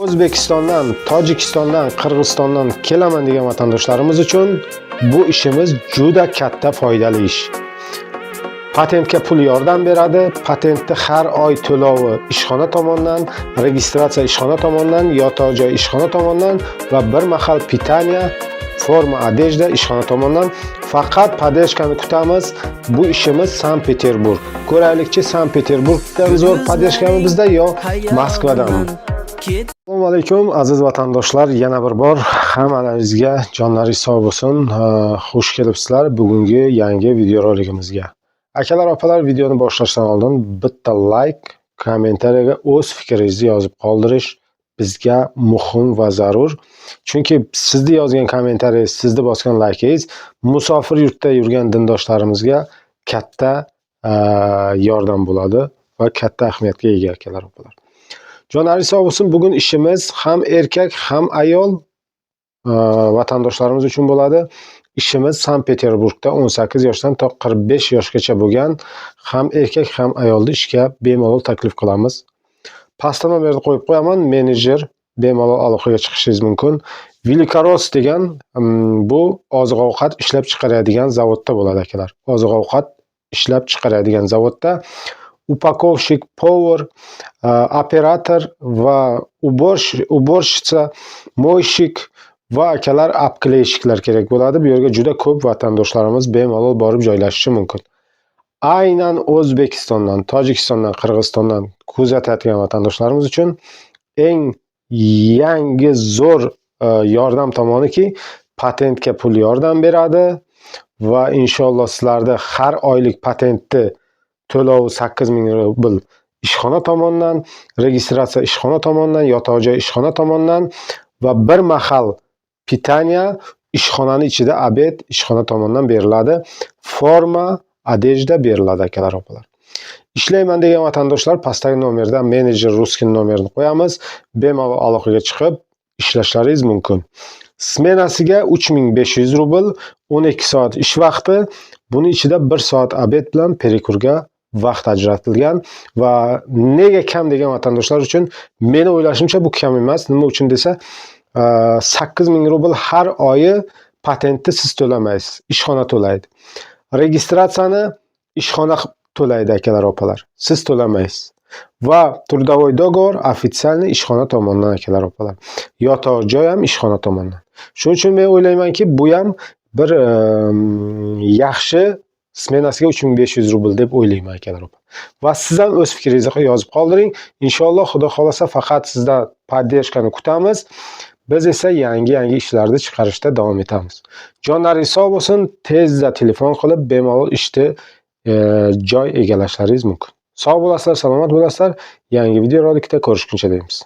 O'zbekistondan, Tojikistondan, Qirg'izistondan kelaman degan vatandoshlarimiz uchun bu ishimiz juda katta foydali ish. Patentga pul yordam beradi. Patentni har oy to'lovi ishxona tomonidan, registratsiya ishxona tomonidan, yotoq joy ishxona tomonidan va bir mahal pitaniya, forma odejda ishxona tomonidan. Faqat podeshkani kutamiz. Bu ishimiz Sankt-Peterburg. Ko'raylikchi, Sankt-Peterburgdan zo'r podeshkami bizda yo Moskvadanmi? Assalomu alaykum aziz vatandoshlar, yana bir bor hammalaringizga jonlaringiz sog' bo'lsin. Xush kelibsizlar bugungi yangi video roligimizga. Akalar, opalar, videoni boshlashdan oldin bitta like, kommentariyaga o'z fikringizni yozib qoldirish bizga muhim va zarur. Chunki sizni yozgan kommentariyangiz, sizni bosgan like'ingiz musofir yurtda yurgan dindoshlarimizga katta yordam bo'ladi va katta ahamiyatga ega akalar, opalar. Jonlaringiz sog' bo'lsin. Bugun ishimiz ham erkak, ham ayol vatandoshlarimiz uchun bo'ladi. Ishimiz Sankt-Peterburgda 18 yoshdan to 45 yoshgacha bo'lgan ham erkak, ham ayolni ishga bemalol taklif qilamiz. Pastda nomerni qo'yib qo'yaman. Menejer bemalol aloqaga chiqishingiz mumkin. Velikoros degan bu oziq-ovqat ishlab chiqaradigan zavodda bo'ladi akalar. Oziq-ovqat ishlab chiqaradigan zavodda upakovщик, повар, operator va уборщица, moyщик va akalar obkleyshiklar kerak bo'ladi. Bu yerga juda ko'p vatandoshlarimiz bemalol borib joylashishi mumkin. Aynan O'zbekistondan, Tojikistondan, Qirg'izistondan kuzatayotgan vatandoshlarimiz uchun eng yangi zo'r yordam tomoniki patentga pul yordam beradi va inshaalloh sizlarda har oylik patentni to'lovi 8000 rubl ishxona tomonidan, registratsiya ishxona tomonidan, yotoq joy ishxona tomonidan va bir mahal pitaniya ishxonani ichida obed ishxona tomonidan beriladi. Forma odejda beriladi akalar, opalar. Ishlayman degan vatandoshlar pastdagi nomerda menejer ruskin nomerini qo'yamiz. Bemalol aloqaga chiqib ishlashlaringiz mumkin. Smenasiga 3500 rubl, 12 soat ish vaqti, buning ichida 1 soat obed bilan perikurga vaqt ajratilgan va nega kam degan vatandoshlar uchun meni o'ylashimcha bu kam emas. Nima uchun desa, 8000 rubl har oyi patentni siz to'lamaysiz, ishxona to'laydi. Registratsiyani ishxona to'laydi akalar, opalar. Siz to'lamaysiz. Va трудовой договор ofitsialni ishxona tomonidan akalar, opalar. Yotoq joy ham ishxona tomonidan. Shuning uchun men o'ylaymanki, bu ham bir yaxshi smenasiga 3500 rubl deb o'ylayman akalar, opalar. Va siz ham o'z fikringizni yozib qoldiring. Inshaalloh Xudo xolasa faqat sizdan podeshkani kutamiz. Biz esa yangi ishlarni chiqarishda davom etamiz. Jonlaringiz sog' bo'lsin. Tezda telefon qilib bemalol ishni joy egallashlaringiz mumkin. Sog' bo'lasizlar, salomat bo'lasizlar. Yangi video rolikda ko'rishguncha deymiz.